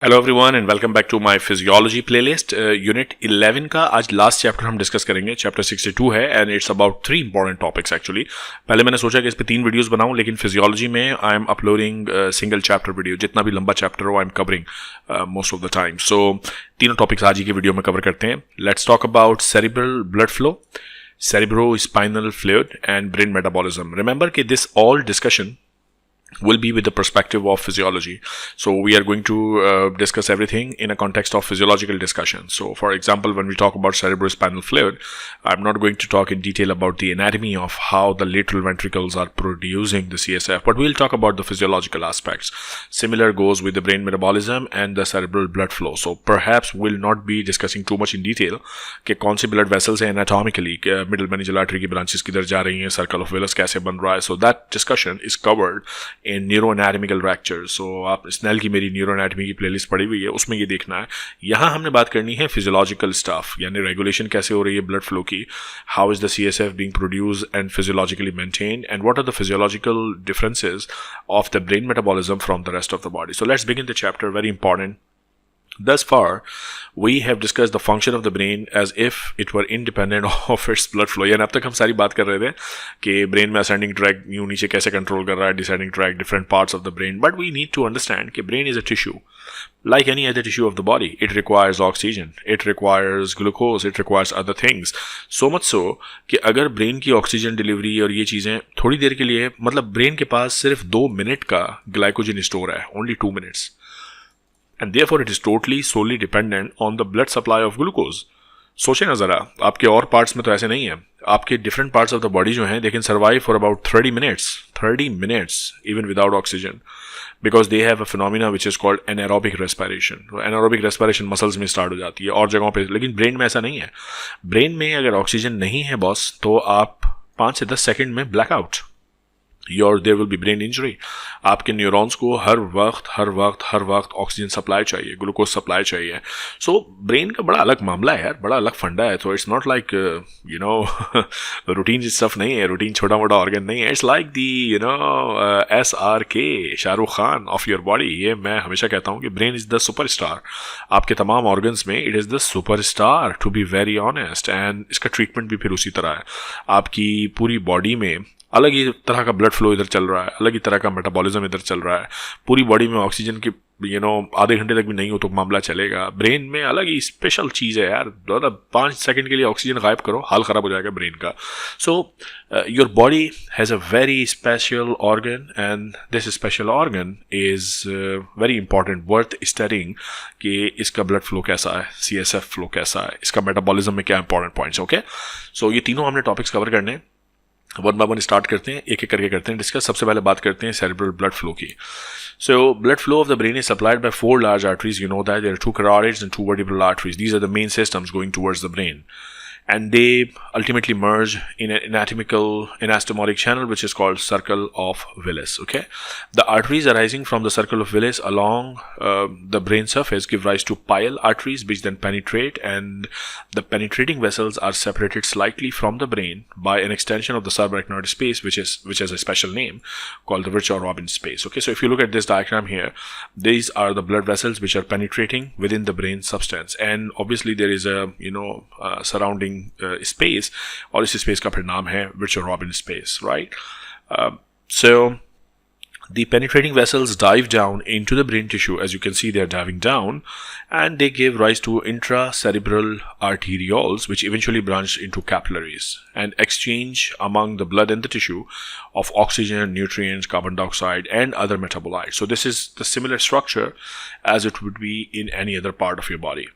Hello everyone and welcome back to my physiology playlist unit 11 का आज last chapter हम discuss करेंगे। Chapter 62 है and it's about 3 important topics actually. पहले मैंने सोचा कि इस पे 3 वीडियोस बनाऊं, लेकिन फिजियोलॉजी में I am uploading single chapter video. जितना भी लंबा चैप्टर हो I am covering most of the time. So तीनों टॉपिक्स आज ही के वीडियो में कवर करते हैं। Let's talk about cerebral blood flow, cerebrospinal fluid and brain metabolism. Remember that this all discussion will be with the perspective of physiology. So we are going to discuss everything in a context of physiological discussion. So for example, when we talk about cerebrospinal fluid, I'm not going to talk in detail about the anatomy of how the lateral ventricles are producing the CSF, but we'll talk about the physiological aspects. Similar goes with the brain metabolism and the cerebral blood flow. So perhaps we'll not be discussing too much in detail कि कौन सी blood vessels हैं anatomically, middle meningeal artery की branches किधर जा रही हैं, circle of Willis कैसे बन रहा है. So that discussion is covered in neuroanatomical fractures. So आप स्नेल की मेरी न्यूरोएनाटमी की प्लेलिस्ट पड़ी हुई है, उसमें ये देखना है. यहाँ हमने बात करनी है फिजियोलॉजिकल स्टफ, यानी रेगुलेशन कैसे हो रही है ब्लड फ्लो की, how is the CSF being produced and physiologically maintained, and what are the physiological differences of the brain metabolism from the rest of the body. So let's begin the chapter. Very important. Thus far, we have discussed the function of the brain as if it were independent of its blood flow. यानी अब तक हम सारी बात कर रहे थे कि ब्रेन में ascending tract यूं नीचे कैसे कंट्रोल कर रहा है, descending tract, different parts of the brain. But we need to understand कि brain is a tissue. Like any other tissue of the body, it requires oxygen, it requires glucose, it requires other things. So much so कि अगर brain की oxygen delivery और ये चीज़ें थोड़ी देर के लिए, मतलब ब्रेन के पास सिर्फ 2 मिनट का ग्लाइकोजन स्टोर है, only 2 minutes. And therefore it is totally solely dependent on the blood supply of glucose. सोचें ना ज़रा, आपके और पार्ट्स में तो ऐसे नहीं है. आपके different parts of the body जो हैं, they can survive for about 30 minutes even without oxygen, because they have a phenomena which is called anaerobic respiration. Anaerobic respiration muscles में स्टार्ट हो जाती है और जगहों पे, लेकिन ब्रेन में ऐसा नहीं है. ब्रेन में अगर ऑक्सीजन नहीं है बॉस, तो आप 5 से 10 सेकेंड में blackout, there will be brain injury. आपके न्यूरॉन्स को हर वक्त ऑक्सीजन सप्लाई चाहिए, ग्लूकोज सप्लाई चाहिए. सो ब्रेन का बड़ा अलग मामला है यार, बड़ा अलग फंडा है. तो it's not like routine stuff नहीं है, रूटीन छोटा मोटा ऑर्गन नहीं है. It's like the SRK, Shahrukh Khan of your body. ये मैं हमेशा कहता हूँ कि ब्रेन इज द सुपरस्टार. आपके तमाम ऑर्गन्स में it is the superstar, to be very honest. And इसका ट्रीटमेंट भी फिर उसी तरह है. आपकी पूरी बॉडी में अलग ही तरह का ब्लड फ्लो इधर चल रहा है, अलग ही तरह का मेटाबॉलिज्म इधर चल रहा है. पूरी बॉडी में ऑक्सीजन की आधे घंटे तक भी नहीं हो तो मामला चलेगा. ब्रेन में अलग ही स्पेशल चीज़ है यार. 5 सेकंड के लिए ऑक्सीजन गायब करो, हाल ख़राब हो जाएगा ब्रेन का. So your body has a very special organ, and this special organ is very important, worth studying कि इसका ब्लड फ्लो कैसा है, CSF फ्लो कैसा है, इसका मेटाबॉलिज्म में क्या इंपॉर्टेंट पॉइंट्स. ओके, सो ये तीनों हमने टॉपिक्स कवर करने. वन बाय वन स्टार्ट करते हैं, एक एक करके करते हैं डिस्कस. सबसे पहले बात करते हैं सेरेब्रल ब्लड फ्लो की. So blood flow of the brain is supplied by 4 large arteries. You know that there are 2 carotids and 2 vertebral arteries. These are the main systems going towards the brain, and they ultimately merge in an anastomotic channel which is called circle of Willis. Okay, the arteries arising from the circle of Willis along the brain surface give rise to pile arteries, which then penetrate, and the penetrating vessels are separated slightly from the brain by an extension of the subarachnoid space, which has a special name called the Virchow-Robin space. Okay, so if you look at this diagram here, these are the blood vessels which are penetrating within the brain substance, and obviously there is a surrounding space, और इस space का फिर नाम है Virchow-Robin space, right? So the penetrating vessels dive down into the brain tissue. As you can see, they are diving down, and they give rise to intracerebral arterioles, which eventually branch into capillaries and exchange among the blood and the tissue of oxygen, nutrients, carbon dioxide, and other metabolites. So this is the similar structure as it would be in any other part of your body.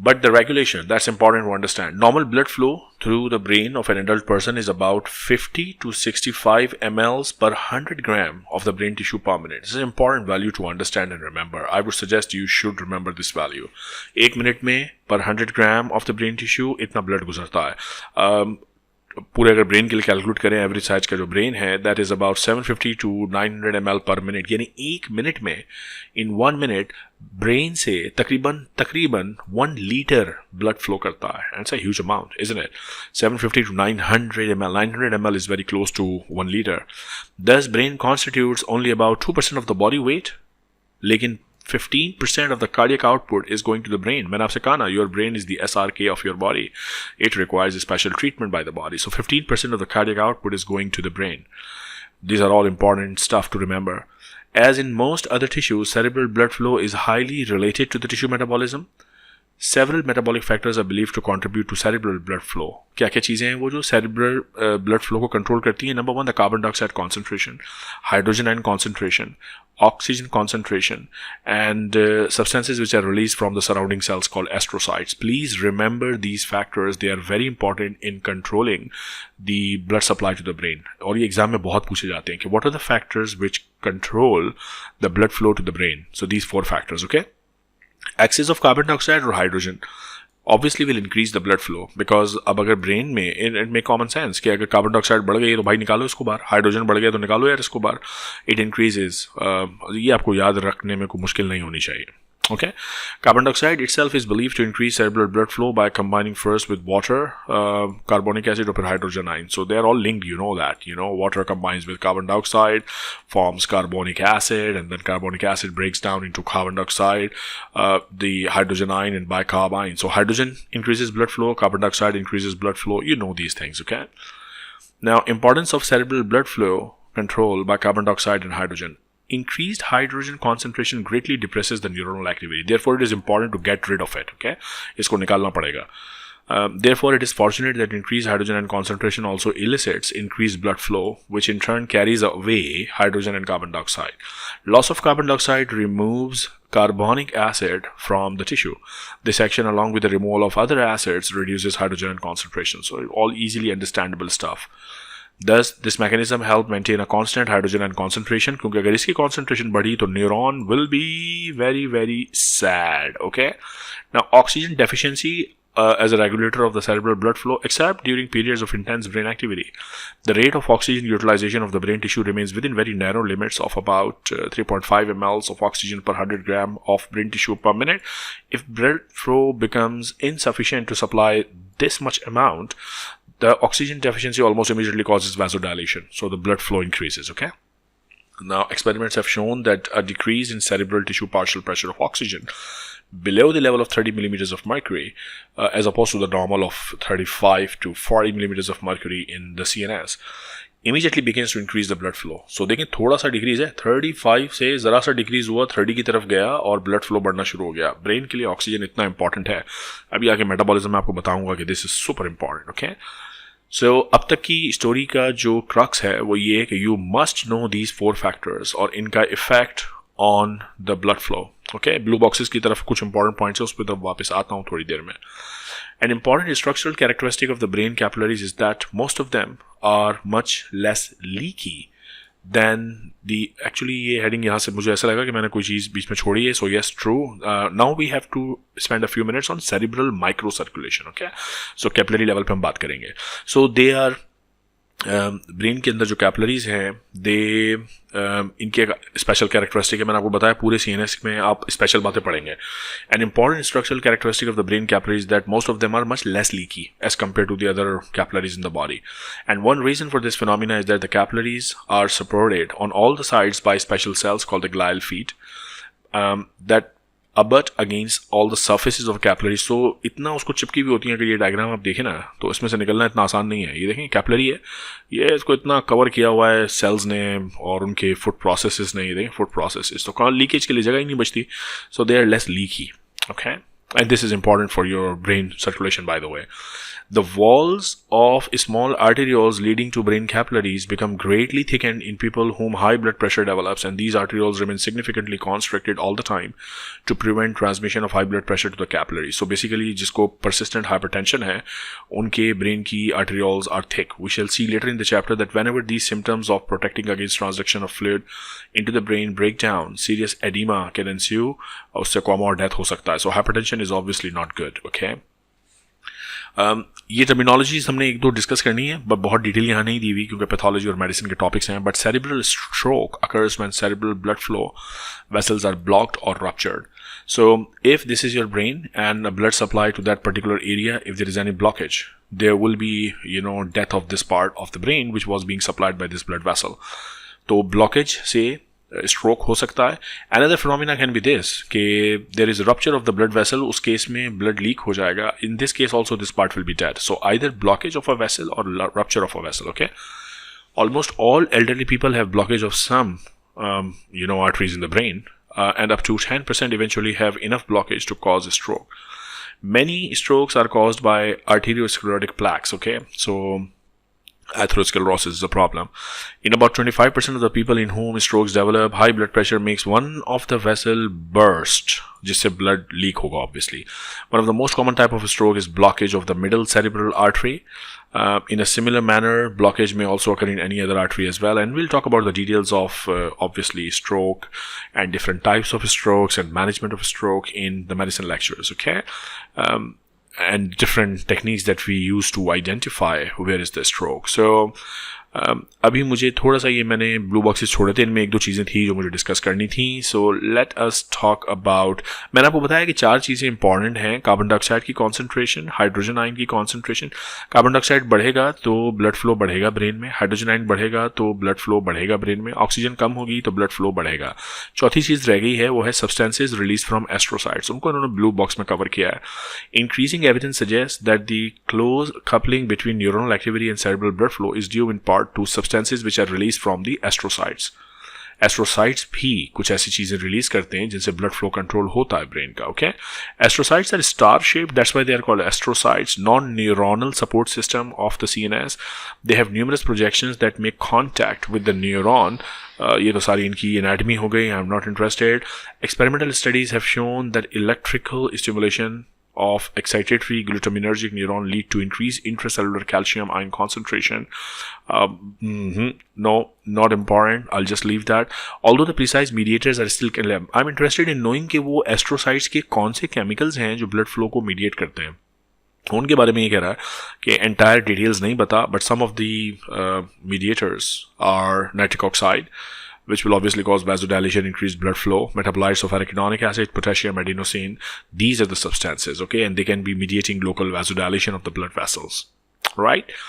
But the regulation, that's important to understand. Normal blood flow through the brain of an adult person is about 50 to 65 mLs per 100 gram of the brain tissue per minute. This is an important value to understand and remember. I would suggest you should remember this value. 1 minute में per 100 gram of the brain tissue इतना blood गुजरता है. पूरे अगर brain के लिए calculate करें, average size का जो ब्रेन है, that is about 750 to 900 ml पर मिनट. यानी 1 मिनट में, इन 1 मिनट ब्रेन से तकरीबन 1 लीटर ब्लड फ्लो करता है. And it's a huge amount, isn't it? 750 to 900 ml. 900 ml is very close to 1 litre. Thus brain constitutes only about 2% of the body weight, लेकिन 15% of the cardiac output is going to the brain. मैंने आपसे कहा ना, your brain is the SRK of your body. It requires a special treatment by the body. So 15% of the cardiac output is going to the brain. These are all important stuff to remember. As in most other tissues, cerebral blood flow is highly related to the tissue metabolism. Several metabolic factors are believed to contribute to cerebral blood flow. क्या क्या चीज़ें हैं वो जो cerebral blood flow को control करती हैं? Number one, the carbon dioxide concentration, hydrogen ion concentration, oxygen concentration, and substances which are released from the surrounding cells called astrocytes. Please remember these factors. They are very important in controlling the blood supply to the brain. और ये exam में बहुत पूछे जाते हैं कि what are the factors which control the blood flow to the brain? So these 4 factors, okay? Excess of carbon dioxide or hydrogen obviously will increase the blood flow, because अब अगर brain में it make common sense कि अगर carbon dioxide बढ़ गई तो भाई निकालो इसको बाहर, हाइड्रोजन बढ़ गया तो निकालो यार इसको बाहर. It increases. ये आपको याद रखने में कोई मुश्किल नहीं होनी चाहिए. Okay, carbon dioxide itself is believed to increase cerebral blood flow by combining first with water, carbonic acid, or hydrogen ion. So they are all linked. You know that. You know, water combines with carbon dioxide, forms carbonic acid, and then carbonic acid breaks down into carbon dioxide, the hydrogen ion, and bicarb ion. So hydrogen increases blood flow, carbon dioxide increases blood flow. You know these things. Okay. Now, importance of cerebral blood flow control by carbon dioxide and hydrogen. Increased hydrogen concentration greatly depresses the neuronal activity. Therefore, it is important to get rid of it. Okay, इसको निकालना पड़ेगा. Therefore, it is fortunate that increased hydrogen ion concentration also elicits increased blood flow, which in turn carries away hydrogen and carbon dioxide. Loss of carbon dioxide removes carbonic acid from the tissue. This action, along with the removal of other acids, reduces hydrogen ion concentration. So, all easily understandable stuff. Thus, this mechanism helps maintain a constant hydrogen ion concentration. क्योंकि अगर इसकी concentration बढ़ी तो neuron will be very, very sad. Okay. Now, oxygen deficiency as a regulator of the cerebral blood flow, except during periods of intense brain activity. The rate of oxygen utilization of the brain tissue remains within very narrow limits of about 3.5 mL of oxygen per 100 gram of brain tissue per minute. If blood flow becomes insufficient to supply this much amount, the oxygen deficiency almost immediately causes vasodilation, so the blood flow increases. Okay. Now, experiments have shown that a decrease in cerebral tissue partial pressure of oxygen below the level of 30 millimeters of mercury, as opposed to the normal of 35 to 40 millimeters of mercury in the CNS, immediately begins to increase the blood flow. So देखें थोड़ा सा decrease है, 35 से ज़रा सा decrease हुआ, 30 की तरफ गया और ब्लड फ्लो बढ़ना शुरू हो गया. ब्रेन के लिए ऑक्सीजन इतना इंपॉर्टेंट है. अभी आगे मेटाबॉलिज्म में आपको बताऊंगा कि this is super important. Okay. So अब तक की स्टोरी का जो क्रक्स है वो ये है कि you must know these 4 factors और इनका effect on the blood flow. Okay. Blue boxes की तरफ कुछ इंपॉर्टेंट पॉइंट्स है, उस पर तब वापस आता हूँ थोड़ी देर में. An important structural characteristic of the brain capillaries is that most of them are much less leaky than the. Actually, ये heading यहाँ से मुझे ऐसा लगा कि मैंने कोई चीज़ बीच में छोड़ी है. So yes, true. Now we have to spend a few minutes on cerebral microcirculation. Okay. So capillary level पे हम बात करेंगे. So they are ब्रेन के अंदर जो कैपिलरीज हैं दे इनके स्पेशल कैरेक्टरिस्टिक है. मैंने आपको बताया पूरे CNS में आप स्पेशल बातें पढ़ेंगे. An important structural characteristic of the brain capillaries that most of them are much less leaky as compare to the other capillaries in the body. And one reason for this phenomena is that the capillaries are supported on all the sides by special cells called the glial feet दैट abut against all the surfaces of capillary. So इतना उसको चिपकी भी होती है कि ये diagram आप देखें ना तो इसमें से निकलना इतना आसान नहीं है. ये देखें कैपिलरी है, ये इसको इतना कवर किया हुआ है सेल्स ने और उनके फूड प्रोसेसेस ने. ये देखें फूड प्रोसेसेस तो कहाँ लीकेज के लिए जगह ही नहीं बचती. So they are less leaky. Okay. And this is important for your brain circulation, by the way. The walls of small arterioles leading to brain capillaries become greatly thickened in people whom high blood pressure develops, and these arterioles remain significantly constricted all the time to prevent transmission of high blood pressure to the capillaries. So basically, जिसको persistent hypertension है, उनके brain की arterioles are thick. We shall see later in the chapter that whenever these symptoms of protecting against transduction of fluid into the brain break down, serious edema can ensue. उससे coma और death हो सकता है. So hypertension is obviously not good. Okay. ये terminologies हमने एक दो discuss करनी है बट बहुत डिटेल यहाँ नहीं दी हुई क्योंकि पैथोलॉजी और मेडिसिन के टॉपिक्स हैं. But cerebral stroke occurs when cerebral blood flow vessels are blocked or ruptured. So if this is your brain and a blood supply to that particular area, if there is any blockage, there will be death of this part of the brain which was being supplied by this blood vessel. तो blockage से stroke हो सकता है. Another phenomena can be this कि there is rupture of the blood vessel, उस case में blood leak हो जाएगा. In this case also this part will be dead. So either blockage of a vessel और rupture of a vessel. Okay, almost all elderly people have blockage of some arteries in the brain, and up to 10% eventually have enough blockage to cause a stroke. Many strokes are caused by arteriosclerotic plaques. Okay, so atherosclerosis is a problem. In about 25% of the people in whom strokes develop, high blood pressure makes one of the vessel burst, जिससे blood leak होगा obviously. One of the most common type of stroke is blockage of the middle cerebral artery. In a similar manner, blockage may also occur in any other artery as well, and we'll talk about the details of obviously stroke and different types of strokes and management of stroke in the medicine lectures. Okay, and different techniques that we use to identify where is the stroke. So अभी मुझे थोड़ा सा ये मैंने blue boxes छोड़े थे, इनमें एक दो चीज़ें थी जो मुझे डिस्कस करनी थी. So let us talk about, मैंने आपको बताया कि 4 चीज़ें इंपॉर्टेंट हैं. कार्बन डाइऑक्साइड की कॉन्सेंट्रेशन, हाइड्रोजन आयन की कॉन्सेंट्रेशन. कार्बन डाइऑक्साइड बढ़ेगा तो ब्लड फ्लो बढ़ेगा ब्रेन में, हाइड्रोजन आयन बढ़ेगा तो ब्लड फ्लो बढ़ेगा ब्रेन में, ऑक्सीजन कम होगी तो ब्लड फ्लो बढ़ेगा. चौथी चीज़ रह गई है, वो है सब्सटेंसेज रिलीज फ्रॉम एस्ट्रोसाइट्स. उनको उन्होंने ब्लू बॉक्स में कवर किया है. Increasing evidence suggest that the close coupling between neuronal activity and cerebral blood flow is due in part two substances which are released from the astrocytes. Astrocytes भी कुछ ऐसी चीजें release करते हैं जिनसे ब्लड फ्लो कंट्रोल होता है brain का. Okay, astrocytes are star shaped, that's why they are called astrocytes. Non neuronal support system of the CNS. They have numerous projections that make contact with the neuron. ये तो सारी इनकी anatomy हो गई. I am not interested. Experimental studies have shown that electrical stimulation of excitatory glutaminergic neuron lead to increased intracellular calcium ion concentration. No, not important. I'll just leave that. Although the precise mediators are still, I'm interested in knowing कि वो astrocytes के कौन से chemicals हैं जो blood flow को mediate करते हैं. उनके बारे में ये कह रहा है कि entire details नहीं पता, but some of the mediators are nitric oxide, which will obviously cause vasodilation, increased blood flow, metabolites of arachidonic acid, potassium, adenosine. These are the substances, okay? And they can be mediating local vasodilation of the blood vessels, right?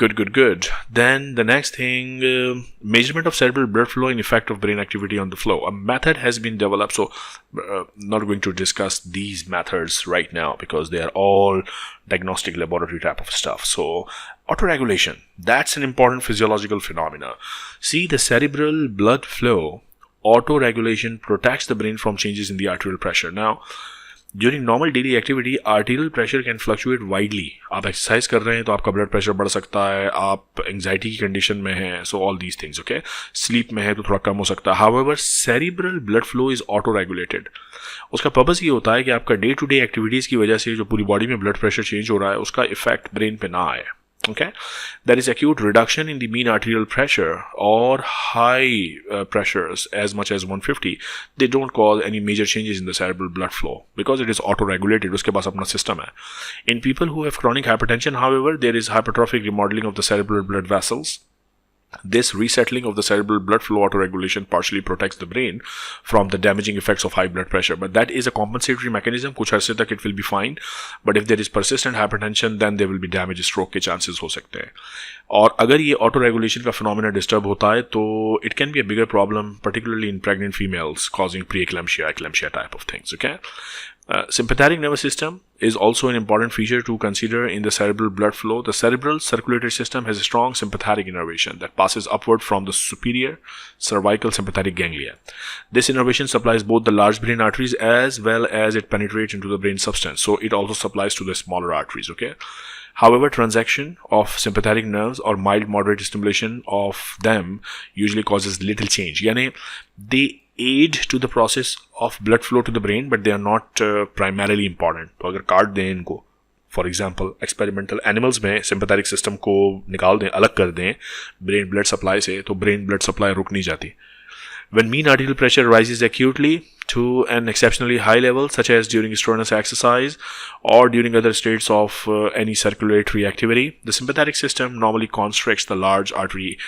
Good. Then the next thing, measurement of cerebral blood flow and effect of brain activity on the flow. A method has been developed, so not going to discuss these methods right now because they are all diagnostic laboratory type of stuff. So autoregulation, that's an important physiological phenomena. See, the cerebral blood flow, autoregulation protects the brain from changes in the arterial pressure. Now, during normal daily activity, arterial pressure can fluctuate widely. आप exercise कर रहे हैं तो आपका blood pressure बढ़ सकता है, आप एंग्जाइटी की कंडीशन में हैं, so all these things. Okay, sleep में है तो थोड़ा कम हो सकता है. However cerebral blood flow is auto regulated. उसका पर्पस ये होता है कि आपका डे टू डे एक्टिविटीज़ की वजह से जो पूरी बॉडी में ब्लड प्रेशर चेंज हो रहा है उसका इफेक्ट ब्रेन पे ना आए. Okay, there is acute reduction in the mean arterial pressure or high pressures as much as 150. They don't cause any major changes in the cerebral blood flow because it is auto-regulated. उसके पास अपना system है. In people who have chronic hypertension, however, there is hypertrophic remodeling of the cerebral blood vessels. This resettling of the cerebral blood flow autoregulation partially protects the brain from the damaging effects of high blood pressure. But that is a compensatory mechanism. कुछ अर्से तक it will be fine. But if there is persistent hypertension, then there will be damage, stroke के chances हो सकते हैं. और अगर ये autoregulation का phenomena disturb होता है तो it can be a bigger problem, particularly in pregnant females, causing preeclampsia, eclampsia type of things. Okay. Sympathetic nervous system is also an important feature to consider in the cerebral blood flow. The cerebral circulatory system has a strong sympathetic innervation that passes upward from the superior cervical sympathetic ganglia. This innervation supplies both the large brain arteries as well as it penetrates into the brain substance. So it also supplies to the smaller arteries, okay? However, transaction of sympathetic nerves or mild moderate stimulation of them usually causes little change. Yani, they aid to the process of blood flow to the brain, but they are not primarily important. तो अगर काट दें इनको, for example experimental animals में sympathetic system को निकाल दें, अलग कर दें ब्रेन ब्लड सप्लाई से, तो ब्रेन ब्लड सप्लाई रुक नहीं जाती. When mean arterial pressure rises acutely to an exceptionally high level, such as during strenuous exercise or during other states of any circulatory activity, the sympathetic system normally constricts the large artery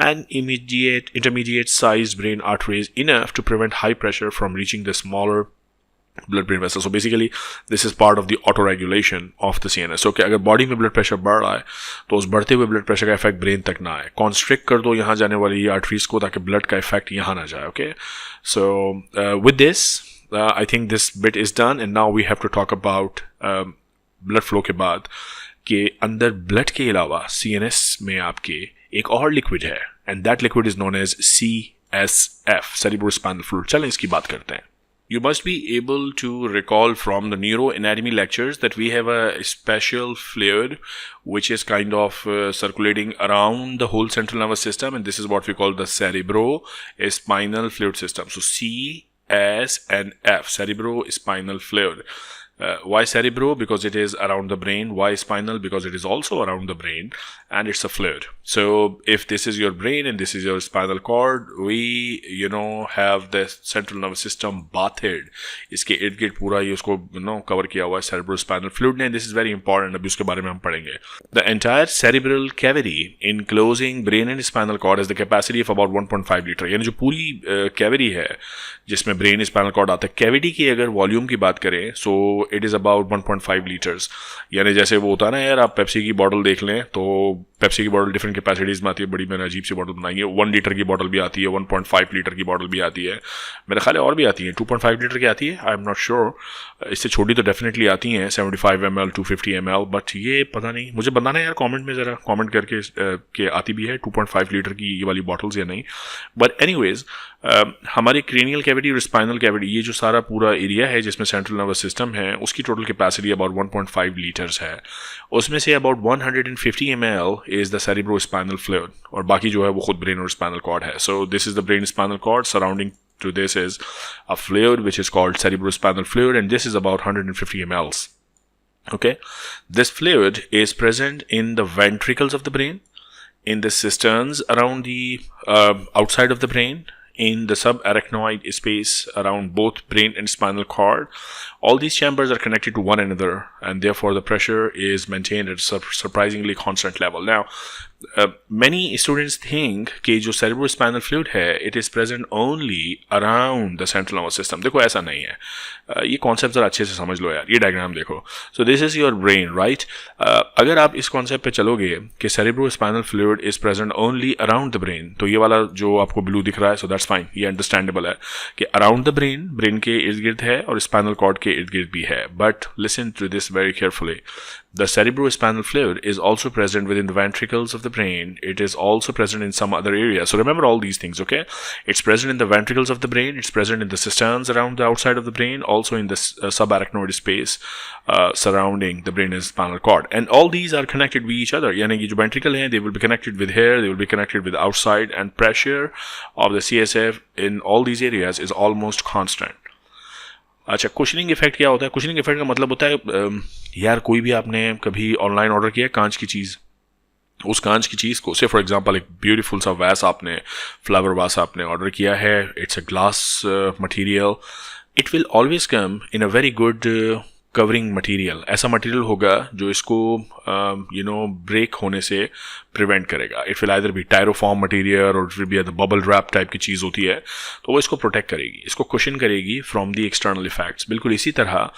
and intermediate sized brain arteries enough to prevent high pressure from reaching the smaller blood brain vessel. So basically this is part of the autoregulation of the CNS. So कि अगर body में blood pressure बढ़ रहा है तो उस बढ़ते हुए ब्लड प्रेशर का इफेक्ट ब्रेन तक ना आए. कॉन्स्ट्रिक्ट कर दो यहाँ जाने वाली आर्टरीज को ताकि ब्लड का इफेक्ट यहाँ ना जाए. Okay, so with this I think this bit is done, and now we have to talk about blood flow के बाद कि अंदर ब्लड के अलावा CNS में आपके एक और लिक्विड है, and that liquid is known as CSF, Cerebrospinal fluid. चलें इसकी बात करते हैं. You must be able to recall from the neuroanatomy lectures that we have a special fluid which is kind of circulating around the whole central nervous system, and this is what we call the cerebrospinal fluid system. So C, S and F, cerebrospinal fluid. Why cerebro? Because it is around the brain. Why spinal? Because it is also around the brain and it's a fluid. So if this is your brain and this is your spinal cord, we have the central nervous system bathed. इसके इर्द गिर्द पूरा ये उसको cover किया हुआ है cerebrospinal fluid ने. This is very important. अभी उसके बारे में हम पढ़ेंगे. The entire cerebral cavity enclosing brain and spinal cord has the capacity of about 1.5 liter. यानी जो पूरी कैविटी है जिसमें ब्रेन स्पाइनल कॉर्ड आता है, कैविटी की अगर वॉल्यूम की बात करें so it is about 1.5 litres. यानी जैसे वो होता है ना यार, आप पेप्सी की बॉटल देख लें तो पेप्सी की बॉटल डिफरेंट कैपेसिटीज़ में आती है. बड़ी मैंने अजीब सी बॉटल बनाई है. 1 लीटर की बॉटल भी आती है, 1.5 लीटर की बॉटल भी आती है, मेरा ख्याल है और भी आती है. 2.5 लीटर की आती है, आई एम नॉट श्योर. इससे छोटी तो डेफिनेटली आती हैं, 75 ml, 250 ml, बट ये पता नहीं. मुझे बताना यार कमेंट में ज़रा कमेंट करके कि आती भी है 2.5 लीटर की ये वाली बॉटल्स या नहीं. बट एनीवेज हमारी क्रेनियल कैविटी और स्पाइनल कैविटी, ये जो सारा पूरा एरिया है जिसमें सेंट्रल नर्वस सिस्टम है, उसकी टोटल कैपेसिटी अबाउट 1.5 लीटर्स है. उसमें say about 150 ml is the cerebrospinal fluid, और बाकी जो है वो खुद ब्रेन और स्पाइनल कॉर्ड है. So this is the brain spinal cord. Surrounding to this is a fluid which is called cerebrospinal fluid, and this is about 150 ml. Okay, this fluid is present in the ventricles of the brain, in the cisterns around the outside of the brain, in the subarachnoid space around both brain and spinal cord. All these chambers are connected to one another, and therefore the pressure is maintained at a surprisingly constant level. Now, many students think कि जो cerebrospinal fluid है, it is present only around the central nervous system. देखो ऐसा नहीं है. ये concept ज़रा अच्छे से समझ लो यार. ये डायग्राम देखो. So this is your brain, right? अगर आप इस कॉन्सेप्ट पे चलोगे कि cerebrospinal fluid is present only around the brain, तो ये वाला जो आपको ब्लू दिख रहा है, so that's fine. ये अंडरस्टैंडेबल है कि around the brain, ब्रेन के इर्द गिर्द है और स्पाइनल कॉर्ड के इर्द गिर्द भी है. But listen to this very carefully. The cerebrospinal fluid is also present within the ventricles of the brain. It is also present in some other areas. So remember all these things, okay? It's present in the ventricles of the brain. It's present in the cisterns around the outside of the brain. Also in the subarachnoid space surrounding the brain and spinal cord. And all these are connected with each other. यानी कि जो ventricle हैं, they will be connected with here. They will be connected with outside. And pressure of the CSF in all these areas is almost constant. अच्छा, cushioning effect क्या होता है? Cushioning effect का मतलब होता है यार, कोई भी आपने कभी ऑनलाइन ऑर्डर किया कांच की चीज़, उस कांच की चीज़ को, से फॉर एग्जांपल एक ब्यूटीफुल सा वैस आपने, फ्लावर वास आपने ऑर्डर किया है, it's a glass material, it will always come in a very good covering material. ऐसा मटेरियल होगा जो इसको ब्रेक होने से प्रिवेंट करेगा. It will either be styrofoam material और it will be the bubble wrap type की चीज़ होती है, तो वो इसको प्रोटेक्ट करेगी, इसको कुशन करेगी फ्रॉम द एक्सटर्नल इफेक्ट्स. बिल्कुल इसी तरह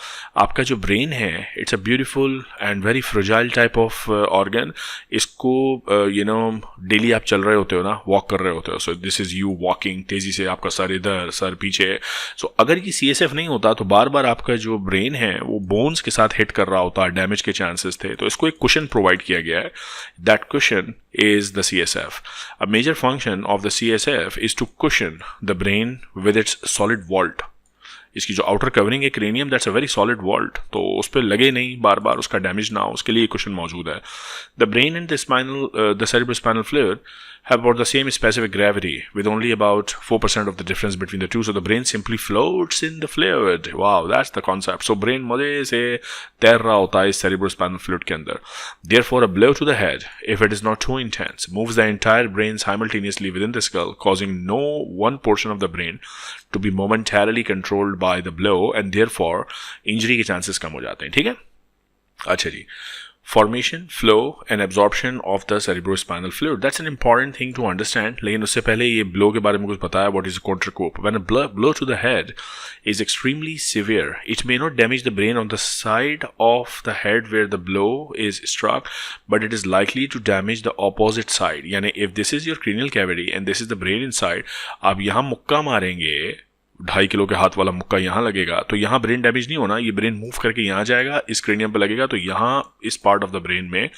आपका जो ब्रेन है, it's a beautiful and very fragile type of organ. इसको डेली आप चल रहे होते हो ना, वॉक कर रहे होते हो, सो दिस इज़ यू वॉकिंग, तेज़ी से आपका सर इधर सर पीछे. सो अगर ये CSF नहीं होता तो बार बार आपका जो ब्रेन है वो बोन्स के साथ हिट कर रहा होता, डैमेज के चांसेस थे. तो इसको एक कुशन प्रोवाइड किया गया है. That cushion is the CSF. A major function of the CSF is to cushion the brain with its solid vault. इसकी जो आउटर कवरिंग है cranium, that's a very solid vault, तो उस पर लगे नहीं, बार बार उसका डैमेज ना हो, उसके लिए कुशन मौजूद है. The brain and the cerebrospinal fluid have about the same specific gravity, with only about 4% of the difference between the two. So the brain simply floats in the fluid. Wow, that's the concept. So brain मजे से तैर रहा होता है इस cerebrospinal fluid के अंदर. Therefore, a blow to the head, if it is not too intense, moves the entire brain simultaneously within the skull, causing no one portion of the brain to be momentarily controlled by the blow, and therefore injury के chances कम हो जाते हैं. ठीक है? अच्छा जी. formation, flow and absorption of the cerebrospinal fluid. That's an important thing to understand. लेकिन उससे पहले ये blow के बारे में कुछ बताया. What is a countercoup? When a blow to the head is extremely severe, it may not damage the brain on the side of the head where the blow is struck, but it is likely to damage the opposite side. यानी if this is your cranial cavity and this is the brain inside, आप यहाँ मुक्का मारेंगे, 2.5 kilo के हाथ वाला मुक्का यहाँ लगेगा, तो यहाँ ब्रेन डैमेज नहीं होना, ये ब्रेन मूव करके यहाँ जाएगा, इस क्रेनियम पे लगेगा, तो यहाँ इस पार्ट ऑफ द ब्रेन में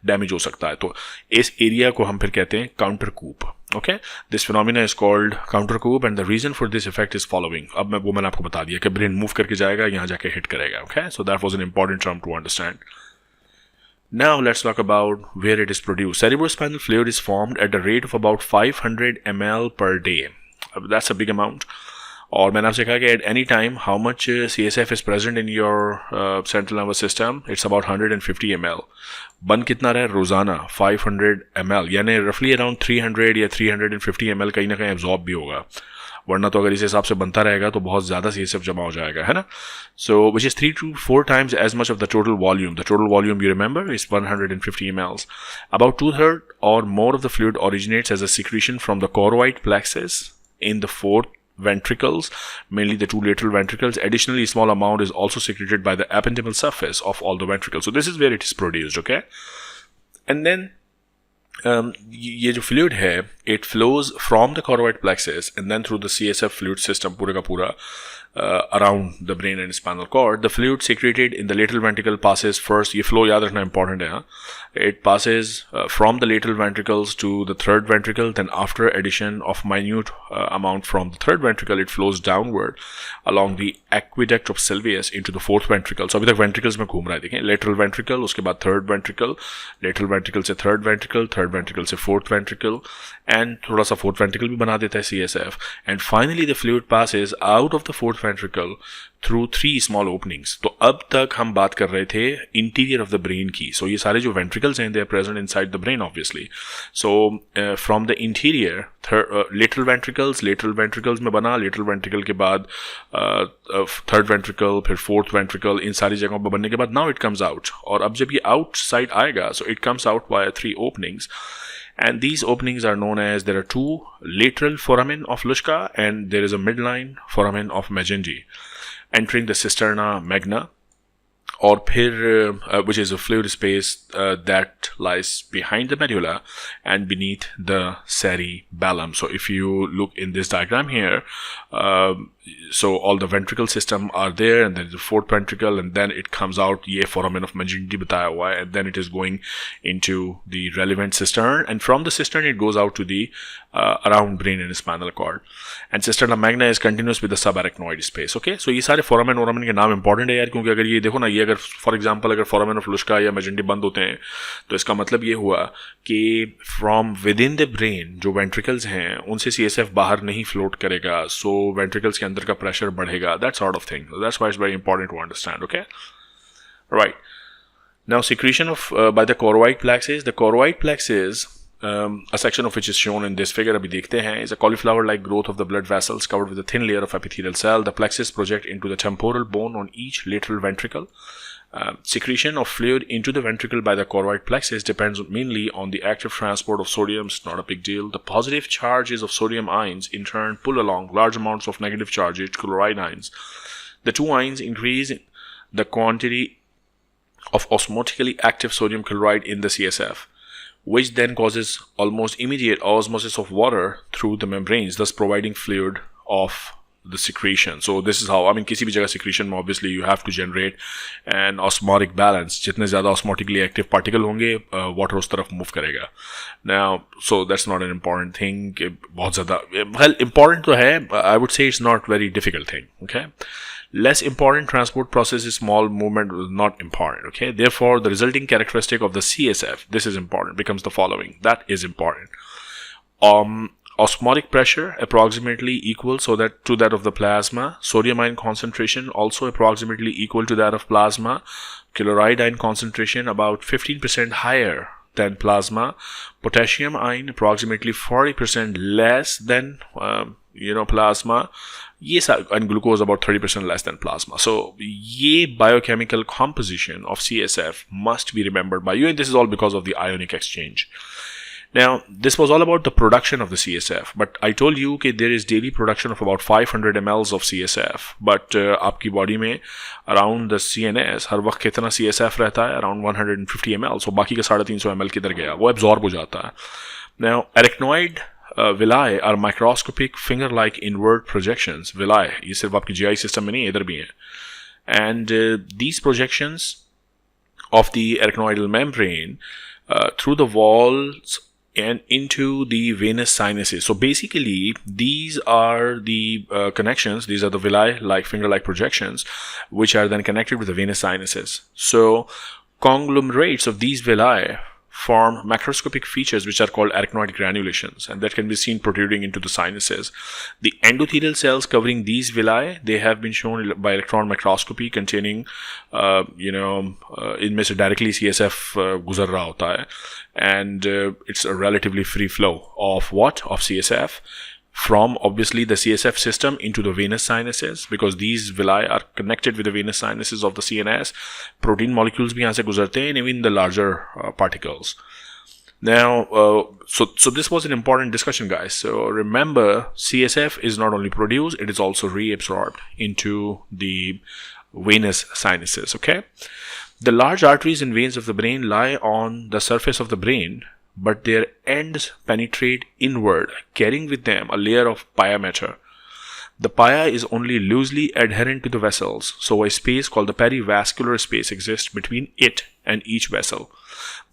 डैमेज हो सकता है. तो इस एरिया को हम फिर कहते हैं counter coup. Okay, this phenomena is called counter coup and the reason for this effect is following. अब मैंने आपको बता दिया कि ब्रेन मूव करके जाएगा, यहाँ जाके हिट करेगा. Okay, so that was an important term to understand. Now let's talk about where it is produced. Cerebrospinal fluid is formed at a rate of about 500 ml per day. That's a big amount. और मैंने आपसे कहा कि at any time how much CSF is present in your central nervous system, it's about 150 ml. बन कितना रहा है रोजाना? 500 ml, यानी रफली अराउंड 300 या 350 ml कहीं ना कहीं एब्जॉर्ब भी होगा, वरना तो अगर इस हिसाब से बनता रहेगा तो बहुत ज़्यादा CSF जमा हो जाएगा, है ना. So which is 3 to 4 times as much of the total volume. The total volume, you remember, is 150 ml. About 2/3 or more of the fluid originates as a secretion from the choroid plexus in the fourth ventricles, mainly the 2 lateral ventricles. Additionally, a small amount is also secreted by the ependymal surface of all the ventricles. So this is where it is produced, okay? And then ये जो fluid है, it flows from the choroid plexus and then through the CSF fluid system पूरे का पूरा around the brain and spinal cord. The fluid secreted in the lateral ventricle passes first. ये flow याद रखना important है, हाँ? It passes from the lateral ventricles to the third ventricle. Then after addition of minute amount from the third ventricle, it flows downward along the aqueduct of Sylvius into the fourth ventricle. So अभी तक ventricles में घूम रहा है, देखें. Lateral ventricle, उसके बाद third ventricle, lateral ventricle से third ventricle, third ventricle से fourth ventricle, and थोड़ा सा fourth ventricle भी बना देता है CSF. And finally the fluid passes out of the fourth ventricle through 3 small openings. तो अब तक हम बात कर रहे थे interior of the brain की. So ये सारे जो ventricles हैं, they are present inside the brain obviously. So from the interior, lateral ventricles में बना, lateral ventricle के बाद third ventricle, फिर fourth ventricle, इन सारी जगहों पर बनने के बाद now it comes out. और अब जब ये outside आएगा, so it comes out via 3 openings. And these openings are known as, there are 2 lateral foramen of Luschka and there is a midline foramen of Mezengi entering the cisterna magna, और फिर which is a fluid space that lies behind the medulla and beneath the cerebellum. So if you look in this diagram here, so all the ventricle system are there and there is a fourth ventricle and then it comes out, ये foramen of Mezengi बताया हुआ है, and then it is going into the relevant cistern, and from the cistern it goes out to the around brain and spinal cord, and cisterna magna is continuous with the subarachnoid space. Okay, so ये सारे foramen के नाम important है यार, क्योंकि अगर ये देखो ना, ये अगर फॉर एग्जांपल अगर foramen of Luschka या Mezengi बंद होते हैं, तो इसका मतलब ये हुआ कि from within the brain जो ventricles हैं उनसे CSF बाहर नहीं float करेगा, so ventricles के अंदर का pressure बढ़ेगा, that sort of thing. That's why it's very important to understand. Okay, right. Now secretion of by the choroid plexus. The choroid plexus, a section of which is shown in this figure, अभी देखते हैं, is a cauliflower-like growth of the blood vessels covered with a thin layer of epithelial cell. The plexus project into the temporal bone on each lateral ventricle. Secretion of fluid into the ventricle by the choroid plexus depends mainly on the active transport of sodium. It's not a big deal. The positive charges of sodium ions in turn pull along large amounts of negative charges, chloride ions. The 2 ions increase the quantity of osmotically active sodium chloride in the CSF, which then causes almost immediate osmosis of water through the membranes, thus providing fluid of the secretion. So this is how, I mean, किसी भी जगह secretion में obviously you have to generate an osmotic balance. जितने ज़्यादा osmotically active particle होंगे, water उस तरफ move करेगा. Now, so that's not an important thing. बहुत ज़्यादा, well, important तो है, I would say it's not very difficult thing. Okay. Less important transport process is small movement, not important. Okay. Therefore, the resulting characteristic of the CSF, this is important, becomes the following. That is important. Osmotic pressure approximately equal to that of the plasma. Sodium ion concentration also approximately equal to that of plasma. Chloride ion concentration about 15% higher than plasma. Potassium ion approximately 40% less than plasma. ये and glucose about 30% less than plasma. So ये biochemical composition of CSF must be remembered by you, and this is all because of the ionic exchange. Now, this was all about the production of the CSF, but I told you that there is daily production of about 500 mLs of CSF, but आपकी body में around the CNS हर वक्त कितना CSF रहता है? Around 150 ml, so बाकी का 350 ml किधर गया? वो absorb हो जाता है. Now, arachnoid villi are microscopic finger-like inward projections. Villi, ये सिर्फ आपकी GI system में नहीं है, इधर भी हैं. And these projections of the arachnoidal membrane through the walls and into the venous sinuses. So basically, these are the connections, these are the villi, like finger-like projections, which are then connected with the venous sinuses. So conglomerates of these villi form macroscopic features which are called arachnoid granulations, and that can be seen protruding into the sinuses. The endothelial cells covering these villi, they have been shown by electron microscopy containing, इनमें से directly CSF गुजर रहा होता है, and it's a relatively free flow of what? Of CSF from obviously the CSF system into the venous sinuses, because these villi are connected with the venous sinuses of the CNS. Protein molecules भी यहाँ से गुजरते हैं, and even the larger particles. Now, so this was an important discussion, guys. So remember, CSF is not only produced, it is also reabsorbed into the venous sinuses, okay? The large arteries and veins of the brain lie on the surface of the brain, but their ends penetrate inward, carrying with them a layer of pia matter. The pia is only loosely adherent to the vessels, so a space called the perivascular space exists between it and each vessel.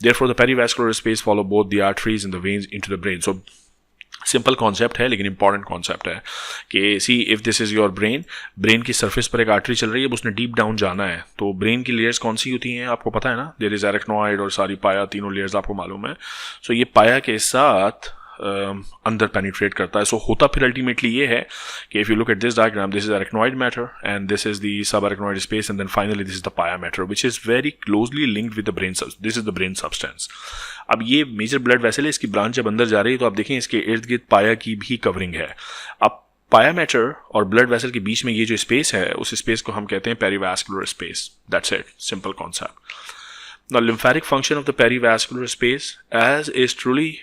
Therefore, the perivascular space follow both the arteries and the veins into the brain. So, simple concept है लेकिन important concept है कि see if this is your brain की surface पर एक artery चल रही है, उसने डीप डाउन जाना है, तो ब्रेन की लेयर्स कौन सी होती हैं आपको पता है ना? देयर इज एरेक्नॉइड और सारी पाया, तीनों लेयर्स आपको मालूम है. सो ये पाया के साथ अंदर पेनिट्रेट करता है. सो होता फिर अल्टीमेटली ये है कि if you look at this diagram, this is arachnoid mater and this is the sub arachnoid space, and then finally this is the pia mater which is very closely linked with the brain. This is the brain substance. अब ये major blood vessel है, इसकी branch जब अंदर जा रही है तो आप देखें इसके इर्द गिर्द पाया की भी कवरिंग है. अब पाया मैटर और ब्लड वेसल के बीच में ये जो स्पेस है, उस स्पेस को हम कहते हैं perivascular space. That's it, simple concept. Now, lymphatic function of the perivascular space, as is truly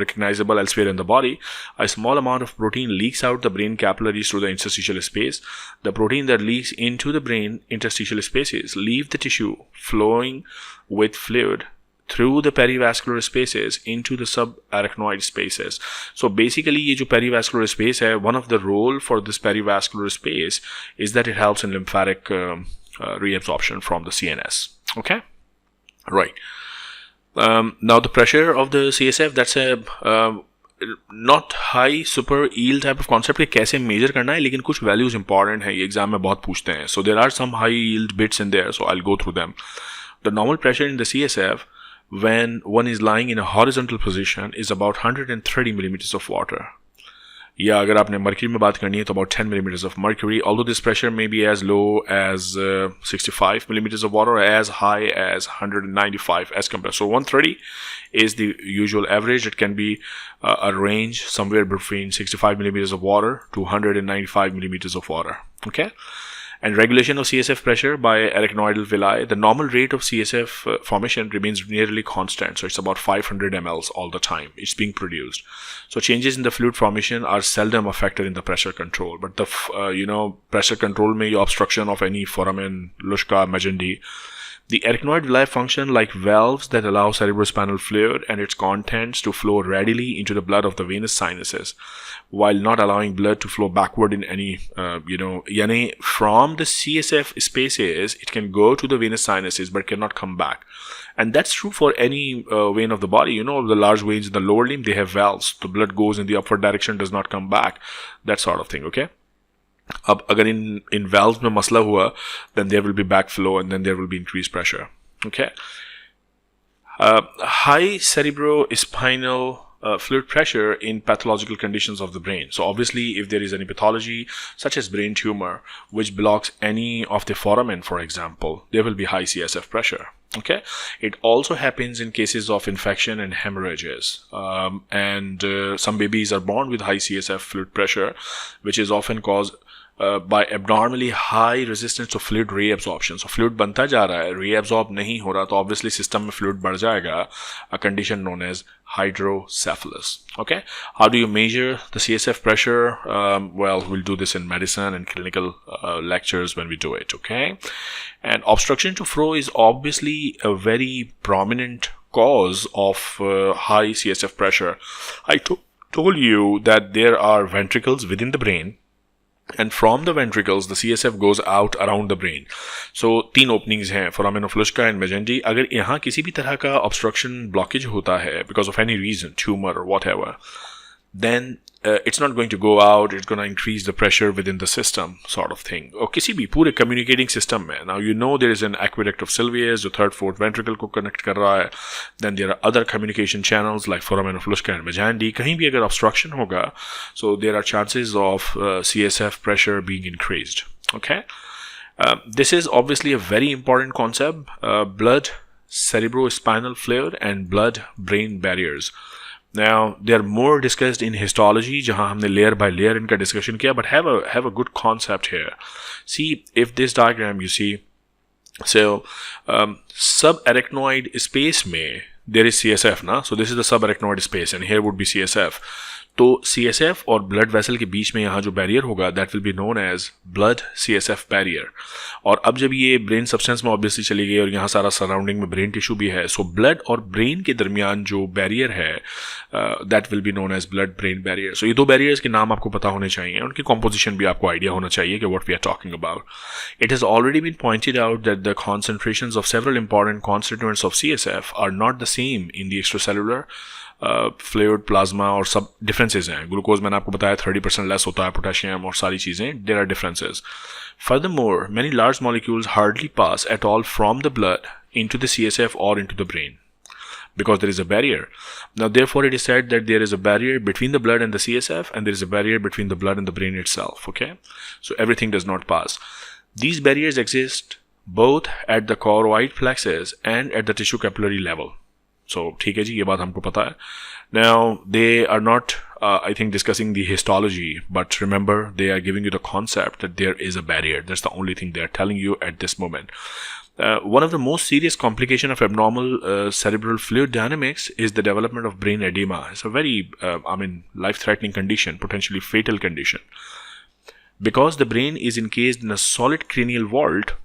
recognizable elsewhere in the body, a small amount of protein leaks out the brain capillaries through the interstitial space. The protein that leaks into the brain interstitial spaces leave the tissue flowing with fluid through the perivascular spaces into the subarachnoid spaces. So basically, ये जो perivascular space है, one of the role for this perivascular space is that it helps in lymphatic reabsorption from the CNS. Okay, right. Now the pressure of the CSF, that's a not high super yield type of concept. कि कैसे measure करना है, लेकिन कुछ values important है, ये exam में बहुत पूछते हैं. So there are some high yield bits in there, so I'll go through them. The normal pressure in the CSF when one is lying in a horizontal position is about 130 millimeters of water. या अगर आपने mercury में बात करनी है तो about 10 millimeters of mercury, although this pressure may be as low as 65 millimeters of water or as high as 195 as compared. So 130 is the usual average. It can be a range somewhere between 65 millimeters of water to 195 millimeters of water. Okay? And regulation of CSF pressure by arachnoidal villi, the normal rate of CSF formation remains nearly constant. So it's about 500 mLs all the time. It's being produced. So changes in the fluid formation are seldom a factor in the pressure control. But the, pressure control may obstruction of any foramen, Luschka, Magendie. The arachnoid villi function like valves that allow cerebrospinal fluid and its contents to flow readily into the blood of the venous sinuses, while not allowing blood to flow backward in any, yani from the CSF spaces, it can go to the venous sinuses but cannot come back. And that's true for any vein of the body. The large veins in the lower limb, they have valves. The blood goes in the upward direction, does not come back. That sort of thing, okay? अब अगर इन valves में मसला हुआ, then there will be backflow and then there will be increased pressure. Okay. High cerebrospinal fluid pressure in pathological conditions of the brain. So obviously, if there is any pathology such as brain tumor which blocks any of the foramen, for example, there will be high CSF pressure. Okay, it also happens in cases of infection and hemorrhages, and some babies are born with high CSF fluid pressure, which is often caused by abnormally high resistance to fluid reabsorption. So fluid बनता जा रहा है, reabsorb नहीं हो रहा, तो obviously system में fluid बढ़ जाएगा, a condition known as hydrocephalus. Okay, how do you measure the CSF pressure? Well, we'll do this in medicine and clinical lectures when we do it. Okay, and obstruction to flow is obviously a very prominent cause of high CSF pressure. I told you that there are ventricles within the brain, and from the ventricles the CSF goes out around the brain. So 3 openings हैं, foramen offlusca and meningi. अगर यहाँ किसी भी तरह का obstruction blockage होता है because of any reason, tumor or whatever, then it's not going to go out, it's going to increase the pressure within the system, sort of thing. और किसी भी पूरे communicating system में, now you know there is an aqueduct of Sylvius जो 3rd 4th ventricle को connect कर रहा है, then there are other communication channels like foramen offlusca and meningi. कहीं भी अगर obstruction होगा, so there are chances of CSF pressure being increased. Okay, this is obviously a very important concept. Blood cerebrospinal fluid and blood brain barriers. Now, they are more discussed in histology, जहाँ हमने layer by layer इनका discussion किया, but have a good concept here. See, if this diagram you see, so subarachnoid space में there is CSF ना, so this is the subarachnoid space and here would be CSF. तो CSF और blood vessel के बीच में यहाँ जो barrier होगा, that will be known as blood CSF barrier. और अब जब ये brain substance में obviously चली गई और यहाँ सारा surrounding में brain tissue भी है, so blood और brain के दरमियान जो barrier है, that will be known as blood brain barrier. So ये 2 barriers के नाम आपको पता होने चाहिए, उनकी composition भी आपको idea होना चाहिए कि what we are talking about. It has already been pointed out that the concentrations of several important constituents of CSF are not the same in the extracellular fluid plasma और सब differences हैं. Glucose मैंने आपको बताया 30% less होता है, potassium और सारी चीज़ें, there are differences. Furthermore, many large molecules hardly pass at all from the blood into the CSF or into the brain because there is a barrier. Now, therefore, it is said that there is a barrier between the blood and the CSF, and there is a barrier between the blood and the brain itself. Okay, so everything does not pass. These barriers exist both at the choroid plexus and at the tissue capillary level. So, ठीक है जी, ये बात हमको पता है. Now, they are not, I think, discussing the histology, but remember, they are giving you the concept that there is a barrier. That's the only thing they are telling you at this moment. One of the most serious complications of abnormal cerebral fluid dynamics is the development of brain edema. It's a very, life-threatening condition, potentially fatal condition. Because the brain is encased in a solid cranial vault,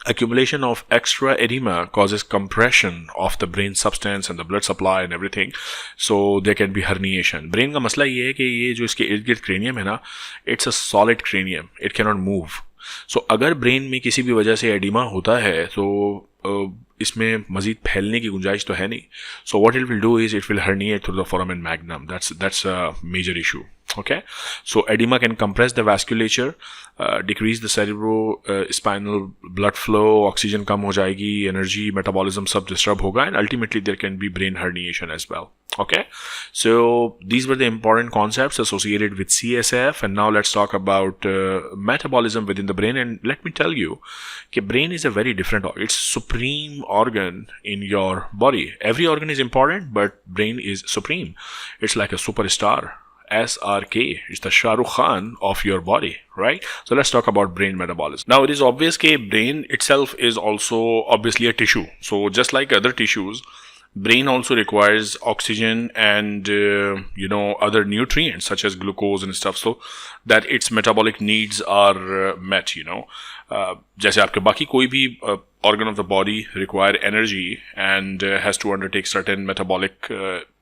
accumulation of extra edema causes compression of the brain substance and the blood supply and everything, so there can be herniation. Brain का मसला ये है कि ये जो इसके इर्द गिर्द cranium है ना, it's a solid cranium, it cannot move. So अगर brain में किसी भी वजह से edema होता है तो इसमें मज़ीद फैलने की गुंजाइश तो है नहीं. So what it will do is it will herniate through the foramen magnum. That's a major issue. Okay, so edema can compress the vasculature, decrease the cerebrospinal blood flow, oxygen कम हो जाएगी, energy, metabolism सब disturb होगा, and ultimately there can be brain herniation as well. Okay, so these were the important concepts associated with CSF, and now let's talk about metabolism within the brain. And let me tell you, that brain is a very different organ. It's supreme organ in your body. Every organ is important, but brain is supreme. It's like a superstar. SRK, it's the Shah Rukh Khan of your body, right? So let's talk about brain metabolism. Now, it is obvious that brain itself is also obviously a tissue. So just like other tissues, brain also requires oxygen and other nutrients such as glucose and stuff, so that its metabolic needs are met. जैसे आपके बाकी कोई भी organ of the body require energy and has to undertake certain metabolic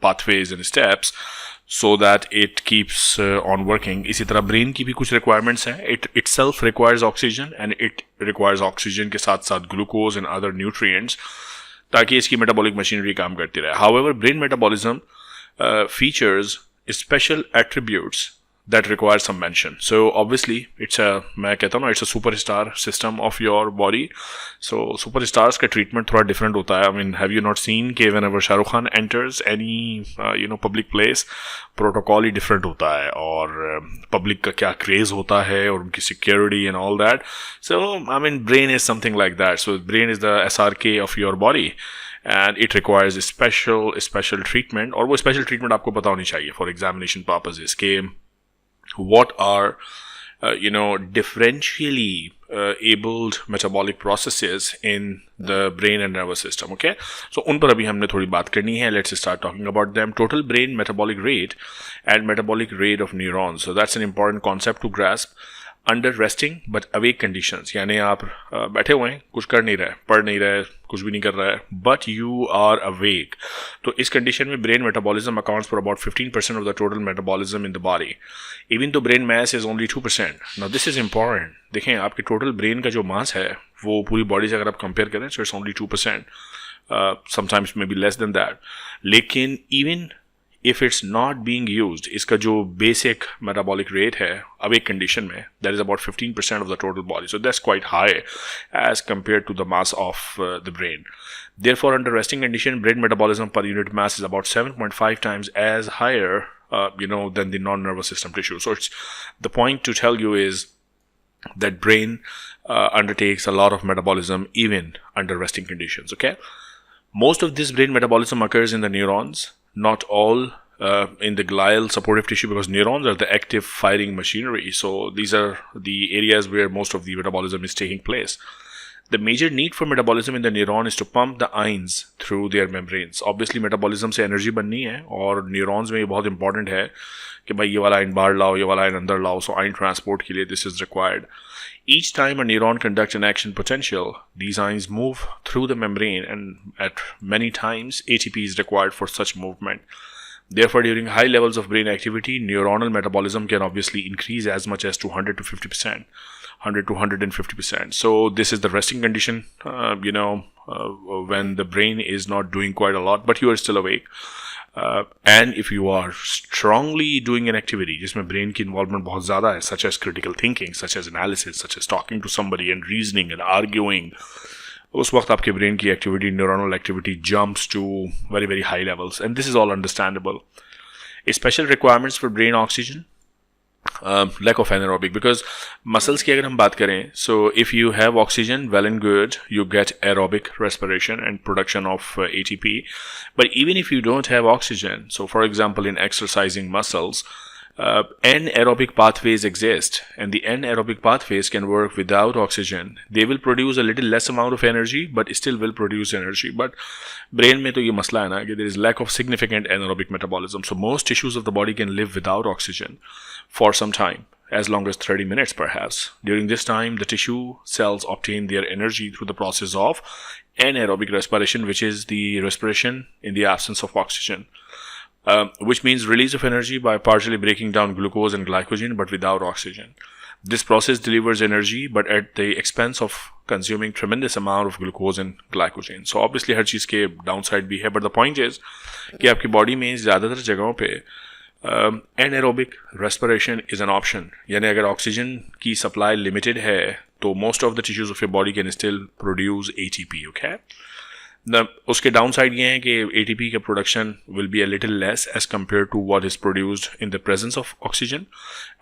pathways and steps so that it keeps on working. इसी तरह brain की भी कुछ requirements हैं. It itself requires oxygen and it requires oxygen के साथ साथ glucose and other nutrients ताकि इसकी metabolic machinery काम करती रहे. However, brain metabolism features special attributes that requires some mention. So obviously मैं कहता हूँ ना, it's a superstar system of your body. So superstars का treatment थोड़ा different होता है. I mean, have you not seen कि whenever Shahrukh Khan enters any public place, protocol ही different होता है, और public का क्या craze होता है और उनकी security and all that. So I mean, brain is something like that. So brain is the SRK of your body. And it requires a special treatment, और वो special treatment आपको पता होनी चाहिए for examination purposes के what are differentially abled metabolic processes in the brain and nervous system. Okay, so उन पर अभी हमने थोड़ी बात करनी है. Let's start talking about them. Total brain metabolic rate and metabolic rate of neurons. So that's an important concept to grasp. Under resting but awake conditions, यानी आप बैठे हुए हैं, कुछ कर नहीं रहे, पढ़ नहीं रहे, कुछ भी नहीं कर रहा है, बट यू आर अवेक. तो इस कंडीशन में brain metabolism accounts for about 15% of the total metabolism in the body. Even though brain mass is only 2%. Now this is important. देखें, आपके टोटल ब्रेन का जो मास है वो पूरी बॉडी से अगर आप कंपेयर करें, so it's only 2%, sometimes may be less than that. लेकिन even if it's not being used, इसका जो basic metabolic rate है awake condition में, that is about 15% of the total body. So that's quite high as compared to the mass of the brain. Therefore, under resting condition, brain metabolism per unit mass is about 7.5 times as higher, than the non-nervous system tissue. So it's the point to tell you is that brain undertakes a lot of metabolism even under resting conditions. Okay, most of this brain metabolism occurs in the neurons. Not all in the glial supportive tissue, because neurons are the active firing machinery. So these are the areas where most of the metabolism is taking place. The major need for metabolism in the neuron is to pump the ions through their membranes. Obviously metabolism से energy बननी है, और neurons में ये बहुत important है कि भाई ये वाला आयन बाहर लाओ, ये वाला आयन अंदर लाओ. So ion transport के लिए this is required. Each time a neuron conducts an action potential, these ions move through the membrane, and at many times ATP is required for such movement. Therefore, during high levels of brain activity, neuronal metabolism can obviously increase as much as 200 to 50%, 100 to 150%. So this is the resting condition, when the brain is not doing quite a lot, but you are still awake. And if you are strongly doing an activity जिसमें brain की involvement बहुत ज़्यादा है, such as critical thinking, such as analysis, such as talking to somebody and reasoning and arguing, उस वक्त आपके brain की activity, neuronal activity jumps to very very high levels, and this is all understandable. Special requirements for brain oxygen. Lack of anaerobic, because muscles की अगर हम बात करें, so if you have oxygen, well and good, you get aerobic respiration and production of ATP. But even if you don't have oxygen, so for example in exercising muscles, anaerobic pathways exist, and the anaerobic pathways can work without oxygen. They will produce a little less amount of energy, but still will produce energy. But brain में तो ये मसला है ना कि there is lack of significant anaerobic metabolism. So most tissues of the body can live without oxygen for some time, as long as 30 minutes perhaps. During this time, the tissue cells obtain their energy through the process of anaerobic respiration, which is the respiration in the absence of oxygen. Which means release of energy by partially breaking down glucose and glycogen, but without oxygen. This process delivers energy, but at the expense of consuming tremendous amount of glucose and glycogen. So obviously हर चीज़ के downside भी है, but the point is कि आपकी body में ज़्यादातर जगहों पे anaerobic respiration is an option. यानी अगर ऑक्सीजन की सप्लाई लिमिटेड है तो most of the tissues of your body can still produce ATP. Okay. उसके डाउन साइड ये है कि ATP का production will be a little less as compare to what is produced in the presence of oxygen.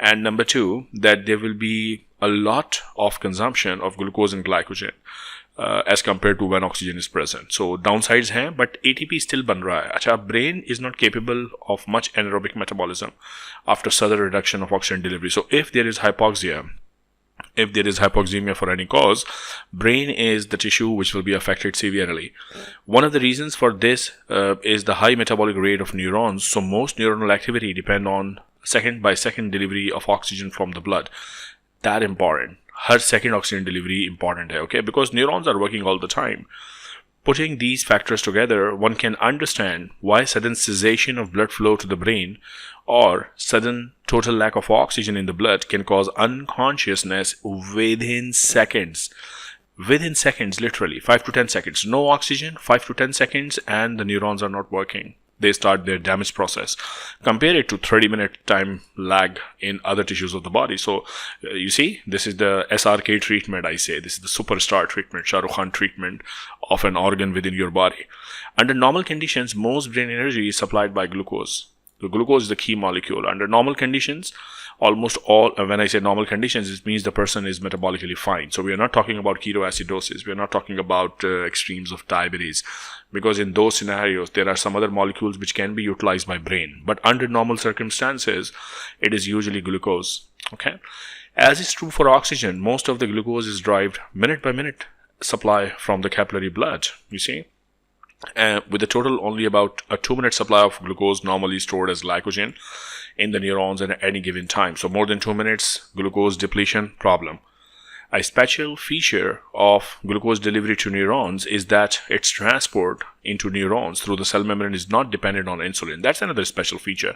And number 2, that there will be a lot of consumption of glucose and glycogen as compared to when oxygen is present. So downsides हैं, but ATP still बन रहा है. अच्छा, brain is not capable of much anaerobic metabolism after sudden reduction of oxygen delivery. So if there is hypoxemia for any cause, brain is the tissue which will be affected severely. One of the reasons for this is the high metabolic rate of neurons. So most neuronal activity depend on second by second delivery of oxygen from the blood. That important. Her second oxygen delivery important hai, okay? Because neurons are working all the time. Putting these factors together, one can understand why sudden cessation of blood flow to the brain or sudden total lack of oxygen in the blood can cause unconsciousness within seconds. Within seconds, literally, 5 to 10 seconds. No oxygen, 5 to 10 seconds, and the neurons are not working. they start their damage process. Compare it to 30-minute time lag in other tissues of the body. So you see, this is the SRK treatment, I say. This is the superstar treatment, Shah Rukh Khan treatment of an organ within your body. Under normal conditions, most brain energy is supplied by glucose. So glucose is the key molecule. Under normal conditions, almost all, when I say normal conditions, it means the person is metabolically fine. So we are not talking about ketoacidosis. We are not talking about extremes of diabetes, because in those scenarios, there are some other molecules which can be utilized by brain. But under normal circumstances, it is usually glucose. Okay. As is true for oxygen, most of the glucose is derived minute by minute supply from the capillary blood, you see. With a total only about a 2-minute supply of glucose normally stored as glycogen in the neurons at any given time. So more than 2 minutes, glucose depletion, problem. A special feature of glucose delivery to neurons is that its transport into neurons through the cell membrane is not dependent on insulin. That's another special feature.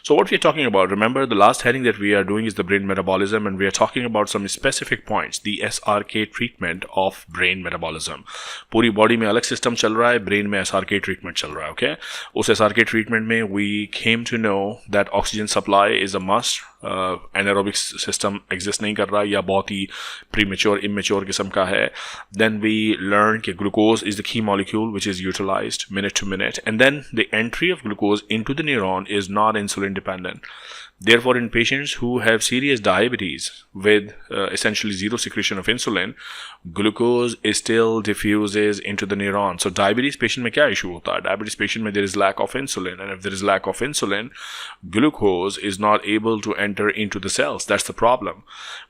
So what we are talking about, remember the last heading that we are doing is the brain metabolism, and we are talking about some specific points, the SRK treatment of brain metabolism. पूरी body में अलग system चल रहा है, brain में SRK treatment चल रहा है, okay? उस SRK treatment में we came to know that oxygen supply is a must. Anaerobic system exist नहीं कर रहा या बहुत ही premature, immature किस्म का है. Then we learn that glucose is the key molecule which is utilized minute to minute, and then the entry of glucose into the neuron is not insulin dependent. Therefore, in patients who have serious diabetes with essentially zero secretion of insulin, glucose is still diffuses into the neuron. So diabetes patient में क्या issue होता है? Diabetes patient में there is lack of insulin, and if there is lack of insulin, glucose is not able to enter into the cells. That's the problem.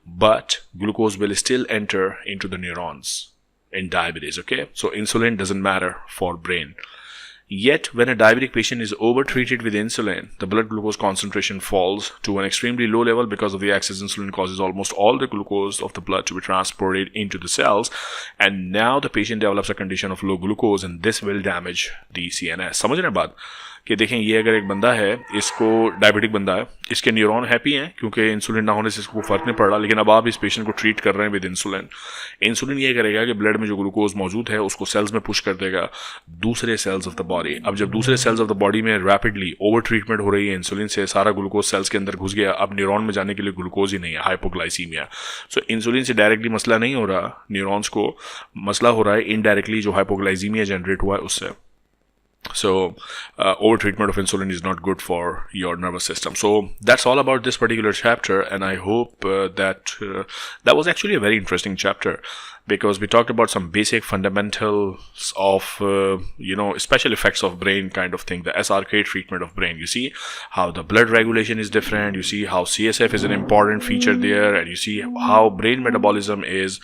But glucose will still enter into the neurons in diabetes, okay? So insulin doesn't matter for brain. Yet, when a diabetic patient is overtreated with insulin, the blood glucose concentration falls to an extremely low level because of the excess insulin causes almost all the glucose of the blood to be transported into the cells, and now the patient develops a condition of low glucose, and this will damage the CNS. समझ रहे हैं बात कि देखें, ये अगर एक बंदा है, इसको डायबिटिक बंदा है, इसके न्यूरॉन हैप्पी हैं क्योंकि इंसुलिन ना होने से इसको फर्क नहीं पड़ रहा, लेकिन अब आप इस पेशेंट को ट्रीट कर रहे हैं विद इंसुलिन. इंसुलिन ये करेगा कि ब्लड में जो ग्लूकोज मौजूद है उसको सेल्स में पुश कर देगा दूसरे सेल्स ऑफ द बॉडी. अब जब दूसरे सेल्स ऑफ द बॉडी में रैपिडली ओवर ट्रीटमेंट हो रही है इंसुलिन से, सारा ग्लूकोज सेल्स के अंदर घुस गया, अब न्यूरॉन में जाने के लिए ग्लूकोज ही नहीं है, हाइपोग्लाइसीमिया. सो इंसुलिन से डायरेक्टली मसला नहीं हो रहा न्यूरॉन्स को, मसला हो रहा है इनडायरेक्टली जो हाइपोग्लाइसीमिया जनरेट हुआ है उससे. So over treatment of insulin is not good for your nervous system. So that's all about this particular chapter, and I hope that was actually a very interesting chapter, because we talked about some basic fundamentals of special effects of brain kind of thing, the SRK treatment of brain. You see how the blood regulation is different, you see how CSF is an important feature there, and you see how brain metabolism is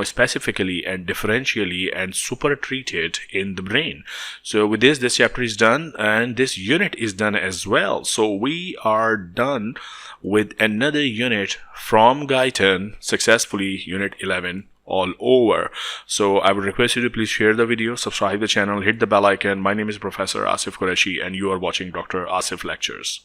specifically and differentially and super treated in the brain. So with this chapter is done, and this unit is done as well. So we are done with another unit from Guyton successfully, unit 11 all over. So I would request you to please share the video, subscribe the channel, hit the bell icon. My name is Professor Asif Qureshi, and you are watching Dr. Asif Lectures.